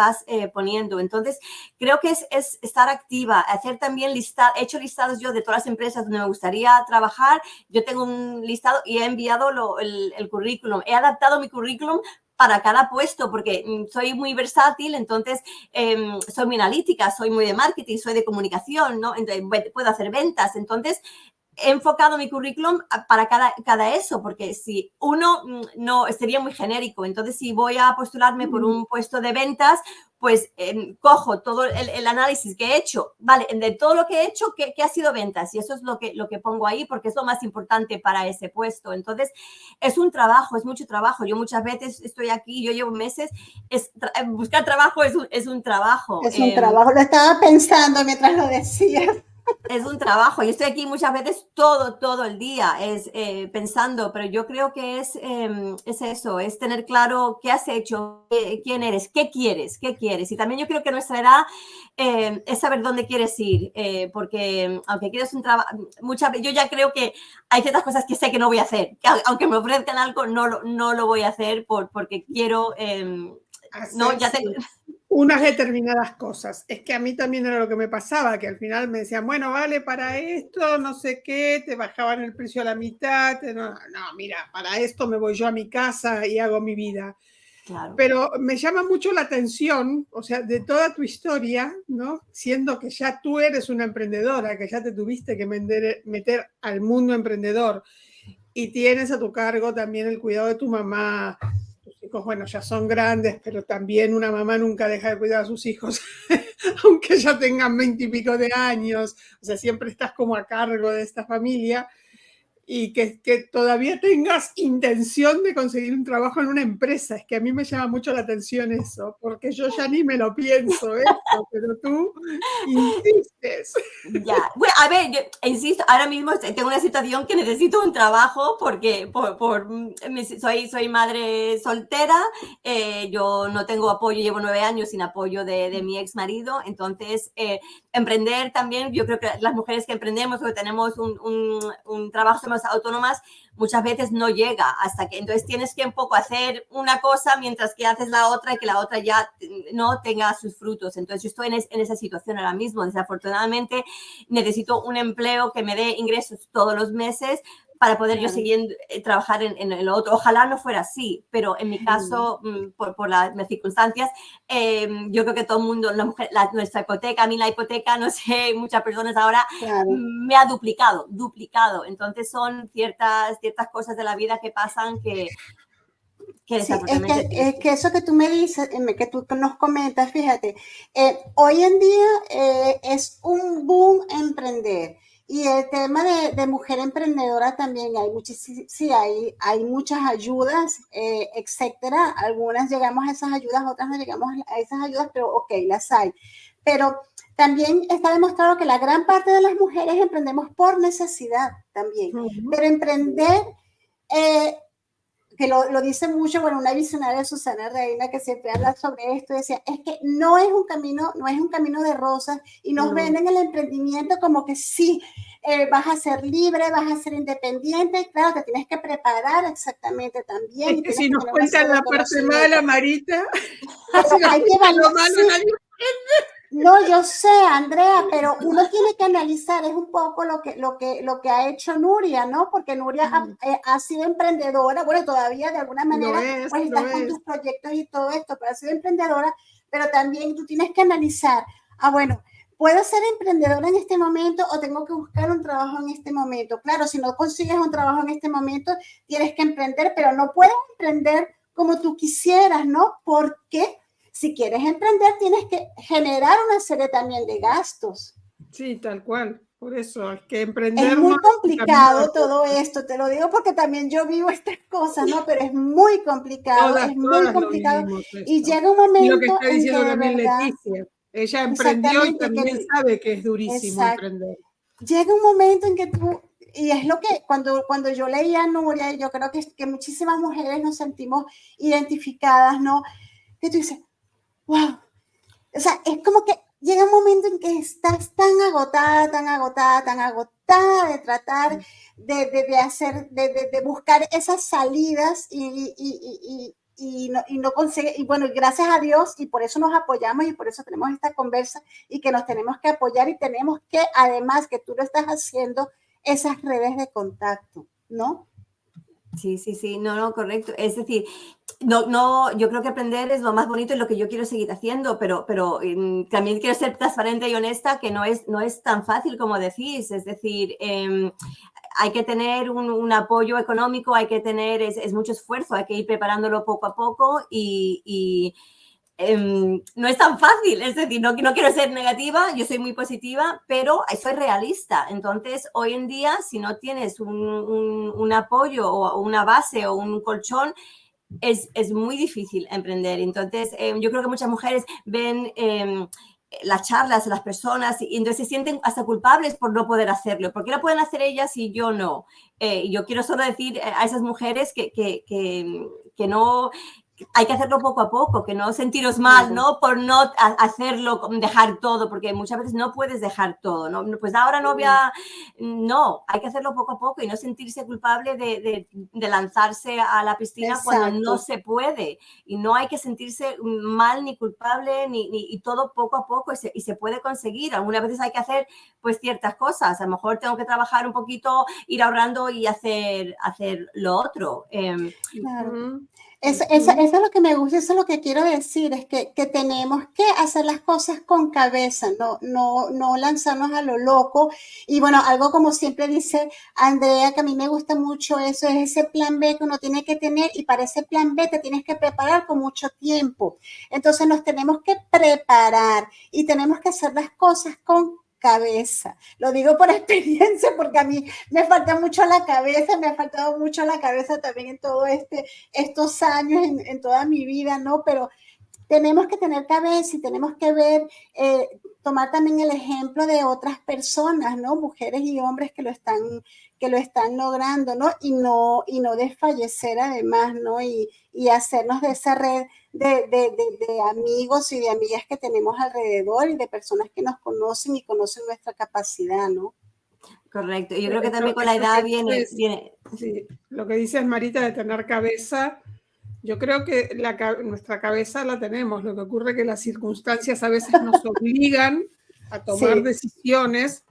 poniendo. Entonces, creo que es estar activa, hacer también he hecho listados yo de todas las empresas donde me gustaría trabajar. Yo tengo un listado y he enviado el currículum. He adaptado mi currículum para cada puesto, porque soy muy versátil, entonces soy muy analítica, soy muy de marketing, soy de comunicación, ¿no? Entonces, puedo hacer ventas. Entonces, he enfocado mi currículum para cada eso, porque si uno no sería muy genérico. Entonces, si voy a postularme por un puesto de ventas, pues cojo todo el análisis que he hecho, vale, de todo lo que he hecho, ¿qué ha sido ventas? Y eso es lo que pongo ahí, porque es lo más importante para ese puesto. Entonces, es un trabajo, es mucho trabajo. Yo muchas veces estoy aquí, yo llevo meses, buscar trabajo es un trabajo. Es un trabajo, lo estaba pensando mientras lo decías. Es un trabajo. Yo estoy aquí muchas veces todo el día pensando, pero yo creo que es eso, es tener claro qué has hecho, quién eres, qué quieres. Y también yo creo que nuestra edad es saber dónde quieres ir, porque aunque quieres un trabajo, muchas veces yo ya creo que hay ciertas cosas que sé que no voy a hacer, que aunque me ofrezcan algo, no lo voy a hacer porque quiero... no, ya tengo... unas determinadas cosas. Es que a mí también era lo que me pasaba, que al final me decían, bueno, vale, para esto, no sé qué, te bajaban el precio a la mitad, no, mira, para esto me voy yo a mi casa y hago mi vida. Claro. Pero me llama mucho la atención, o sea, de toda tu historia, ¿no? Siendo que ya tú eres una emprendedora, que ya te tuviste que meter al mundo emprendedor y tienes a tu cargo también el cuidado de tu mamá. Tus hijos, bueno, ya son grandes, pero también una mamá nunca deja de cuidar a sus hijos, aunque ya tengan 20 y pico de años. O sea, siempre estás como a cargo de esta familia. Y que todavía tengas intención de conseguir un trabajo en una empresa. Es que a mí me llama mucho la atención eso, porque yo ya ni me lo pienso esto, pero tú insistes. Ya, bueno, a ver, yo insisto, ahora mismo tengo una situación que necesito un trabajo porque soy madre soltera, yo no tengo apoyo, llevo 9 años sin apoyo de mi ex marido, entonces emprender también, yo creo que las mujeres que emprendemos o que tenemos un trabajo, somos autónomas, muchas veces no llega hasta que, entonces tienes que un poco hacer una cosa mientras que haces la otra y que la otra ya no tenga sus frutos. Entonces yo estoy en esa situación ahora mismo. Desafortunadamente necesito un empleo que me dé ingresos todos los meses para poder yo seguir trabajar en lo otro. Ojalá no fuera así, pero en mi caso, por las circunstancias, yo creo que todo el mundo, nuestra hipoteca, a mí la hipoteca, no sé, muchas personas ahora me ha duplicado. Entonces son ciertas cosas de la vida que pasan que desafortunadamente... Sí, es que eso que tú me dices, que tú nos comentas, fíjate, hoy en día es un boom emprender. Y el tema de mujer emprendedora también, hay muchas ayudas, etcétera. Algunas llegamos a esas ayudas, otras no llegamos a esas ayudas, pero ok, las hay. Pero también está demostrado que la gran parte de las mujeres emprendemos por necesidad también. Pero emprender, que lo dice mucho, bueno, una visionaria, Susana Reina, que siempre habla sobre esto, decía, es que no es un camino de rosas, y nos venden el emprendimiento como que sí, vas a ser libre, vas a ser independiente, claro, te tienes que preparar exactamente también. Es que si nos cuentan la parte mala, Marita, hay que valorar. No, yo sé, Andrea, pero uno tiene que analizar, es un poco lo que ha hecho Nuria, ¿no? Porque Nuria ha sido emprendedora, bueno, todavía de alguna manera, pues estás con tus proyectos y todo esto, pero ha sido emprendedora, pero también tú tienes que analizar, bueno, ¿puedo ser emprendedora en este momento o tengo que buscar un trabajo en este momento? Claro, si no consigues un trabajo en este momento, tienes que emprender, pero no puedes emprender como tú quisieras, ¿no? ¿Por qué? Si quieres emprender, tienes que generar una serie también de gastos. Sí, tal cual. Por eso es que emprender... Es muy complicado todo esto, te lo digo porque también yo vivo estas cosas, ¿no? Pero es muy complicado, todas y llega un momento lo que está diciendo en que también de verdad, Leticia, ella emprendió y también sabe que es durísimo emprender. Llega un momento en que tú, y es lo que cuando yo leía a Nuria, yo creo que muchísimas mujeres nos sentimos identificadas, ¿no? Que tú dices, wow, o sea, es como que llega un momento en que estás tan agotada de tratar de buscar esas salidas y no consigue, y bueno, gracias a Dios, y por eso nos apoyamos y por eso tenemos esta conversa y que nos tenemos que apoyar y tenemos que, además que tú lo estás haciendo, esas redes de contacto, ¿no? Sí, no, correcto. Es decir, no, yo creo que aprender es lo más bonito y lo que yo quiero seguir haciendo, pero también quiero ser transparente y honesta, que no es tan fácil como decís. Es decir, hay que tener un apoyo económico, hay que tener, es mucho esfuerzo, hay que ir preparándolo poco a poco y no es tan fácil, es decir, no quiero ser negativa, yo soy muy positiva, pero soy realista. Entonces, hoy en día, si no tienes un apoyo o una base o un colchón, es muy difícil emprender. Entonces, yo creo que muchas mujeres ven las charlas de las personas y entonces se sienten hasta culpables por no poder hacerlo. ¿Por qué lo pueden hacer ellas y yo no? Yo quiero solo decir a esas mujeres que no... Hay que hacerlo poco a poco, que no sentiros mal, ¿no? Por no hacerlo, dejar todo, porque muchas veces no puedes dejar todo, ¿no? Pues ahora no voy a... No, hay que hacerlo poco a poco y no sentirse culpable de lanzarse a la piscina. Exacto. Cuando no se puede. Y no hay que sentirse mal ni culpable, y todo poco a poco y se puede conseguir. Algunas veces hay que hacer pues ciertas cosas. A lo mejor tengo que trabajar un poquito, ir ahorrando y hacer lo otro. Claro. Eso es lo que me gusta, eso es lo que quiero decir, es que tenemos que hacer las cosas con cabeza, no lanzarnos a lo loco. Y bueno, algo como siempre dice Andrea, que a mí me gusta mucho eso, es ese plan B que uno tiene que tener, y para ese plan B te tienes que preparar con mucho tiempo. Entonces nos tenemos que preparar y tenemos que hacer las cosas con cabeza. Lo digo por experiencia porque a mí me falta mucho la cabeza, me ha faltado mucho la cabeza también en todo estos años, en toda mi vida, ¿no? Pero tenemos que tener cabeza y tenemos que ver, tomar también el ejemplo de otras personas, ¿no? Mujeres y hombres que lo están logrando, ¿no? Y no desfallecer además, ¿no? Y hacernos de esa red de amigos y de amigas que tenemos alrededor y de personas que nos conocen y conocen nuestra capacidad, ¿no? Correcto. Yo creo que también con la edad viene... Sí, lo que dices, Marita, de tener cabeza, yo creo que nuestra cabeza la tenemos. Lo que ocurre es que las circunstancias a veces nos obligan a tomar decisiones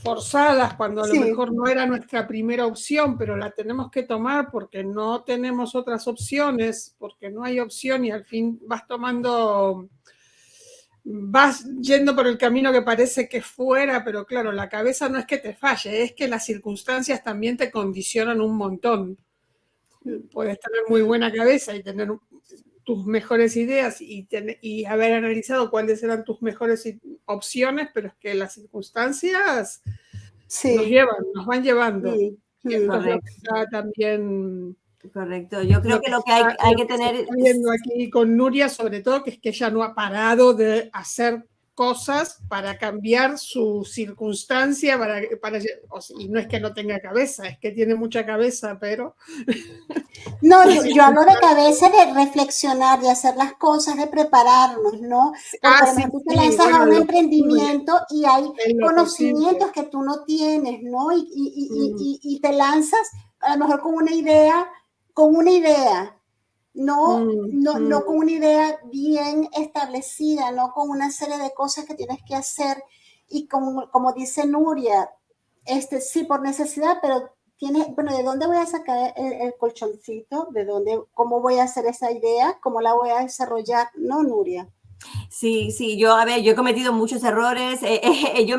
forzadas cuando a lo mejor no era nuestra primera opción, pero la tenemos que tomar porque no tenemos otras opciones, porque no hay opción y al fin vas yendo por el camino que parece que fuera, pero claro, la cabeza no es que te falle, es que las circunstancias también te condicionan un montón. Puedes tener muy buena cabeza y tener tus mejores ideas y haber analizado cuáles eran tus mejores opciones, pero es que las circunstancias Sí. nos van llevando. Mm, Esto es lo Correcto. que está también, Correcto. Yo creo que lo que hay que se tener está viendo aquí con Nuria, sobre todo, que es que ella no ha parado de hacer cosas para cambiar su circunstancia, y no es que no tenga cabeza, es que tiene mucha cabeza, pero... No, yo hablo de cabeza, de reflexionar, de hacer las cosas, de prepararnos, ¿no? Porque a lo mejor tú te lanzas a un emprendimiento y hay conocimientos que tú no tienes, ¿no? Y te lanzas a lo mejor con una idea, no con una idea bien establecida, no con una serie de cosas que tienes que hacer. Y como dice Nuria, sí, por necesidad, pero bueno, ¿de dónde voy a sacar el colchoncito? ¿De dónde? ¿Cómo voy a hacer esa idea? ¿Cómo la voy a desarrollar? ¿No, Nuria? Sí, yo he cometido muchos errores. Yo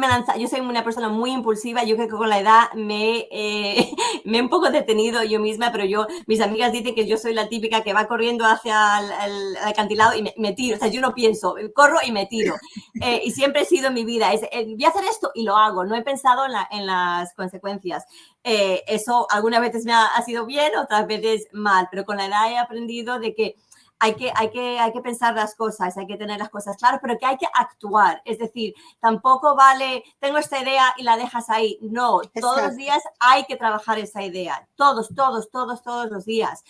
soy una persona muy impulsiva. Yo creo que con la edad me he un poco detenido yo misma, pero mis amigas dicen que yo soy la típica que va corriendo hacia el acantilado y me tiro. O sea, yo no pienso, corro y me tiro. Y siempre he sido mi vida. Voy a hacer esto y lo hago. No he pensado en las consecuencias. Eso algunas veces ha sido bien, otras veces mal, pero con la edad he aprendido de que hay que pensar las cosas, hay que tener las cosas claras, pero que hay que actuar. Es decir, tampoco vale, tengo esta idea y la dejas ahí. No, todos los días hay que trabajar esa idea. Todos los días.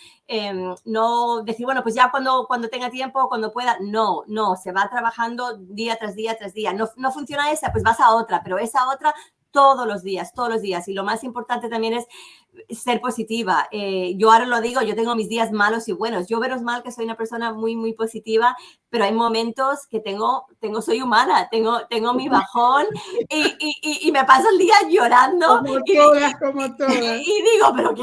No decir, bueno, pues ya cuando tenga tiempo, cuando pueda. No, se va trabajando día tras día tras día. No funciona esa, pues vas a otra, pero esa otra todos los días. Y lo más importante también es ser positiva. Yo ahora lo digo, yo tengo mis días malos y buenos. Yo veros mal que soy una persona muy, muy positiva, pero hay momentos que soy humana, tengo mi bajón y me paso el día llorando. Como todas. Y digo, pero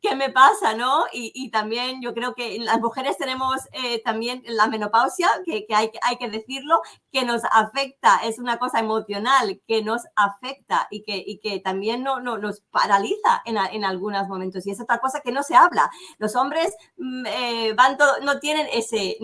¿qué me pasa, no? Y también yo creo que las mujeres tenemos también la menopausia, que hay que decirlo, que nos afecta, es una cosa emocional que nos afecta y que también nos paraliza en algunos momentos. Y es otra cosa que no se habla. Los hombres no tienen ese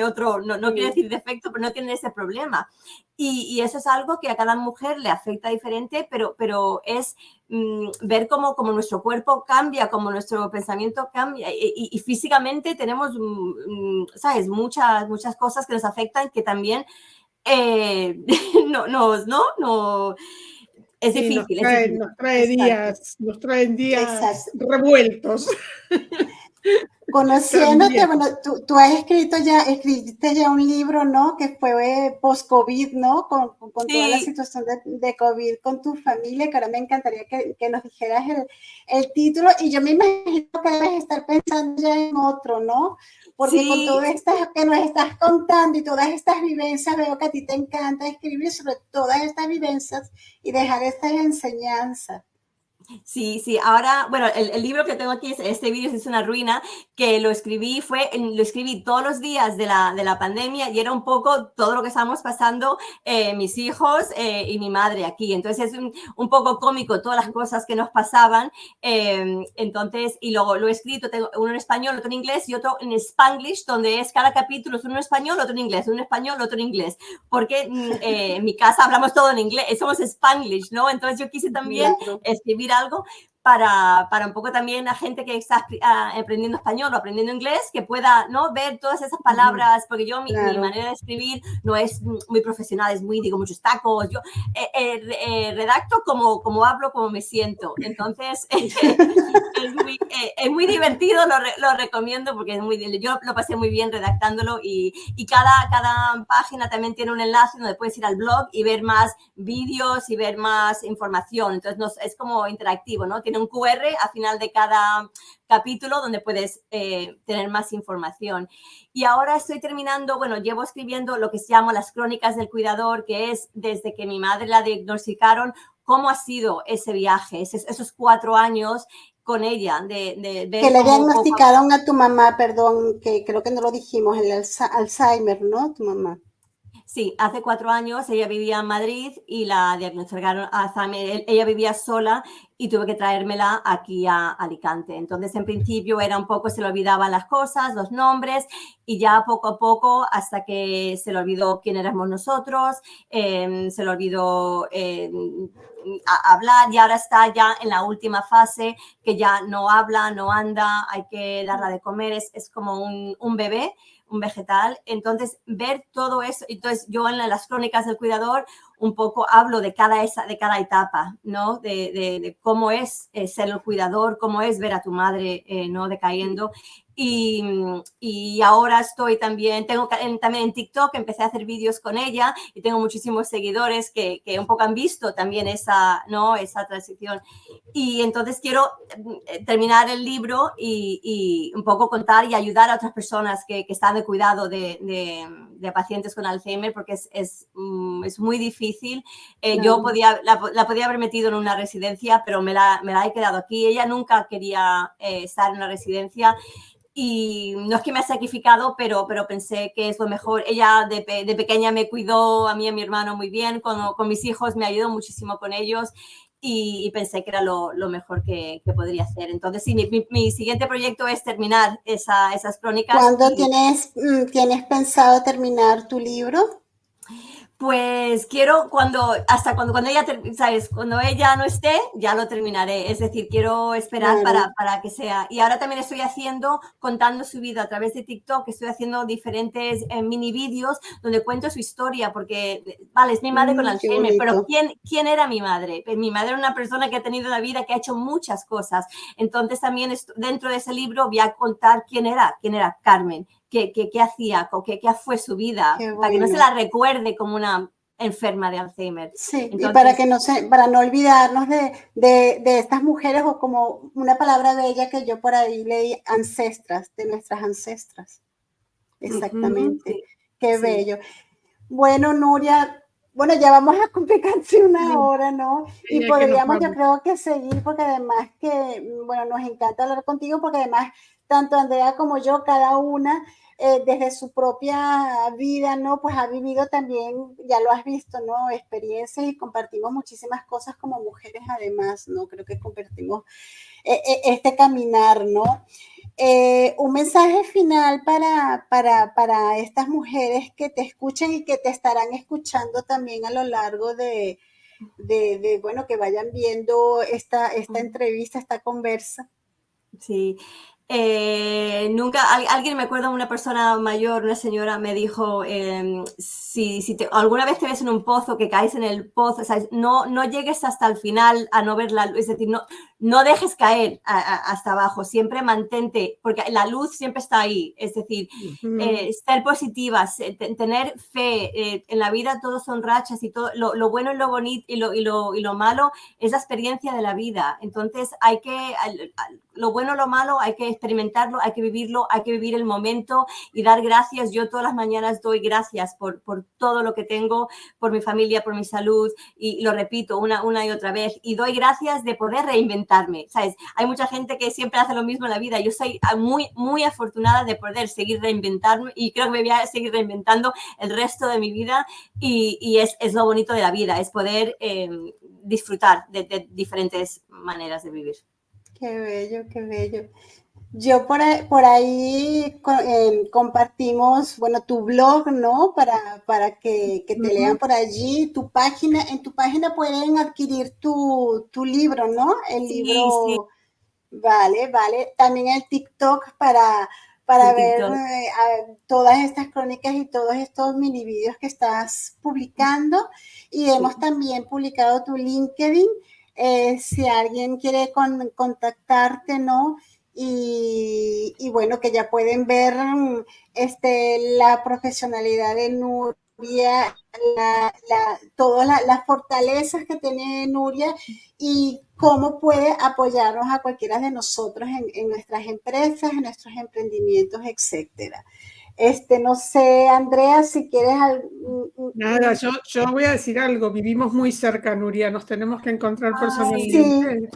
otro, no quiero decir defecto, pero no tienen ese problema. Y eso es algo que a cada mujer le afecta diferente, pero es ver cómo nuestro cuerpo cambia, cómo nuestro pensamiento cambia y físicamente tenemos, ¿sabes? Muchas cosas que nos afectan que también es difícil. Nos traen días revueltos. Conociéndote, bueno, tú escribiste ya un libro, ¿no? Que fue post-COVID, ¿no? Con toda la situación de COVID con tu familia, que ahora me encantaría que nos dijeras el título, y yo me imagino que debes estar pensando ya en otro, ¿no? Porque con todo esto que nos estás contando y todas estas vivencias, veo que a ti te encanta escribir sobre todas estas vivencias y dejar estas enseñanzas. Sí, ahora, bueno, el libro que tengo aquí, este vídeo es una ruina, que lo escribí todos los días de la pandemia y era un poco todo lo que estábamos pasando mis hijos y mi madre aquí. Entonces es un poco cómico todas las cosas que nos pasaban. Entonces, y lo he escrito, tengo uno en español, otro en inglés y otro en Spanglish, donde es cada capítulo es uno en español, otro en inglés, uno en español, otro en inglés, porque en mi casa hablamos todo en inglés, somos Spanglish, ¿no? Entonces yo quise también escribir algo para un poco también la gente que está aprendiendo español o aprendiendo inglés, que pueda, ¿no?, ver todas esas palabras, porque yo mi manera de escribir no es muy profesional, digo muchos tacos, yo redacto como hablo, como me siento. Entonces es muy divertido, lo recomiendo porque yo lo pasé muy bien redactándolo y cada página también tiene un enlace donde puedes ir al blog y ver más vídeos y ver más información. Entonces es como interactivo, ¿no? Tiene un QR al final de cada capítulo donde puedes tener más información. Y ahora estoy terminando, llevo escribiendo lo que se llama las crónicas del cuidador, que es desde que mi madre la diagnosticaron, cómo ha sido ese viaje, esos 4 años con ella. De ver que le diagnosticaron a tu mamá, perdón, que creo que no lo dijimos, el Alzheimer, ¿no? Tu mamá. Sí, hace 4 años ella vivía en Madrid y la diagnosticaron Alzheimer. Ella vivía sola y tuve que traérmela aquí a Alicante. Entonces, en principio era un poco, se le olvidaban las cosas, los nombres, y ya poco a poco, hasta que se le olvidó quién éramos nosotros, se le olvidó hablar, y ahora está ya en la última fase, que ya no habla, no anda, hay que darla de comer, es como un bebé, un vegetal. Entonces, ver todo eso, entonces yo en las crónicas del cuidador un poco hablo de cada etapa, ¿no? De cómo es ser el cuidador, cómo es ver a tu madre, ¿no? Decayendo. Y ahora estoy también, también en TikTok, empecé a hacer vídeos con ella y tengo muchísimos seguidores que un poco han visto también esa, ¿no? Esa transición. Y entonces quiero terminar el libro y un poco contar y ayudar a otras personas que están de cuidado de pacientes con Alzheimer, porque es muy difícil. Yo la podía haber metido en una residencia, pero me la he quedado aquí. Ella nunca quería estar en una residencia. Y no es que me ha sacrificado, pero pensé que es lo mejor. Ella de pequeña me cuidó a mí y a mi hermano muy bien, con mis hijos me ayudó muchísimo con ellos, y pensé que era lo mejor que podría hacer. Entonces, sí, mi siguiente proyecto es terminar esas crónicas. ¿Cuándo tienes pensado terminar tu libro? Pues quiero cuando ella, ¿sabes? Cuando ella no esté, ya lo terminaré. Es decir, quiero esperar para que sea. Y ahora también estoy contando su vida a través de TikTok, estoy haciendo diferentes mini vídeos donde cuento su historia, porque, vale, es mi madre con Alzheimer, pero ¿quién era mi madre? Mi madre era una persona que ha tenido una vida, que ha hecho muchas cosas. Entonces también dentro de ese libro voy a contar quién era Carmen. ¿Qué hacía? ¿Qué fue su vida? Para que no se la recuerde como una enferma de Alzheimer. Sí, entonces, y para no olvidarnos de estas mujeres, o como una palabra bella que yo por ahí leí, ancestras, de nuestras ancestras. Exactamente. Sí, qué bello. Bueno, Nuria, ya vamos a cumplir casi una hora, ¿no? Y podríamos, yo creo que seguir, porque además nos encanta hablar contigo, porque además tanto Andrea como yo, cada una, desde su propia vida, ¿no? Pues ha vivido también, ya lo has visto, ¿no? Experiencias, y compartimos muchísimas cosas como mujeres además, ¿no? Creo que compartimos este caminar, ¿no? Un mensaje final para estas mujeres que te escuchan y que te estarán escuchando también a lo largo de que vayan viendo esta entrevista, esta conversa. Sí. Alguien, me acuerdo, una persona mayor, una señora, me dijo, si alguna vez te ves en un pozo, que caes en el pozo, ¿sabes? No llegues hasta el final a no ver la luz, es decir, no dejes caer hasta abajo, siempre mantente, porque la luz siempre está ahí, es decir, ser positivas, tener fe, en la vida todo son rachas, y todo lo bueno y lo bonito y lo malo es la experiencia de la vida. Entonces lo bueno, lo malo, hay que experimentarlo, hay que vivirlo, hay que vivir el momento y dar gracias. Yo todas las mañanas doy gracias por todo lo que tengo, por mi familia, por mi salud, y lo repito una y otra vez, y doy gracias de poder reinventarme, ¿sabes? Hay mucha gente que siempre hace lo mismo en la vida. Yo soy muy, muy afortunada de poder seguir reinventarme, y creo que me voy a seguir reinventando el resto de mi vida, y es lo bonito de la vida, es poder disfrutar de diferentes maneras de vivir. Qué bello, qué bello. Yo por ahí compartimos, tu blog, ¿no? Para que te lean por allí, tu página. En tu página pueden adquirir tu libro, ¿no? El libro. Sí. Vale. También el TikTok para ver todas estas crónicas y todos estos mini vídeos que estás publicando. Y hemos también publicado tu LinkedIn. Si alguien quiere contactarte, ¿no? Y que ya pueden ver la profesionalidad de Nuria, todas las fortalezas que tiene Nuria, y cómo puede apoyarnos a cualquiera de nosotros en nuestras empresas, en nuestros emprendimientos, etcétera. No sé, Andrea, si quieres... Nada, yo voy a decir algo. Vivimos muy cerca, Nuria. Nos tenemos que encontrar personalmente.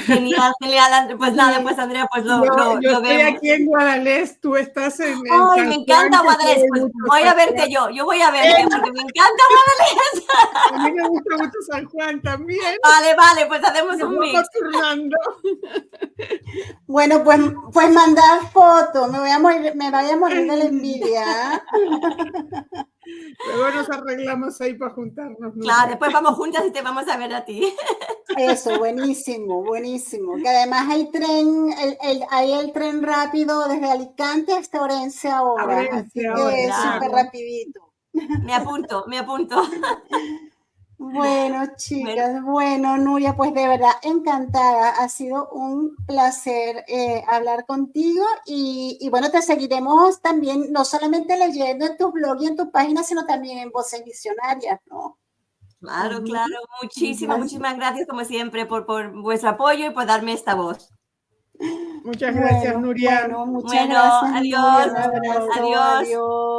Genial, genial. Pues nada, pues Andrea, pues yo lo estoy vemos. aquí en Guadalest, tú estás en Ay, San me encanta Juan, que Guadalest. hay Pues mucho voy a San verte Juan. yo voy a verte porque me encanta Guadalest. A mí me gusta mucho San Juan también. Vale, pues hacemos Nos un vamos mix. turnando. Bueno, pues mandar fotos, me voy a morir de la envidia. Luego nos arreglamos ahí para juntarnos. Claro, después vamos juntas y te vamos a ver a ti. Eso, buenísimo, buenísimo. Que además hay tren, hay el tren rápido desde Alicante hasta Orense ahora, así que súper rapidito. Me apunto. Bueno, chicas, bueno, Nuria, pues de verdad encantada. Ha sido un placer hablar contigo y bueno, te seguiremos también, no solamente leyendo en tus blogs y en tu página, sino también en Voces Visionarias, ¿no? Claro. Muchísimas gracias como siempre por vuestro apoyo y por darme esta voz. Muchas gracias, Nuria. Muchas gracias, adiós. Nuria. Un abrazo, Adiós. adiós.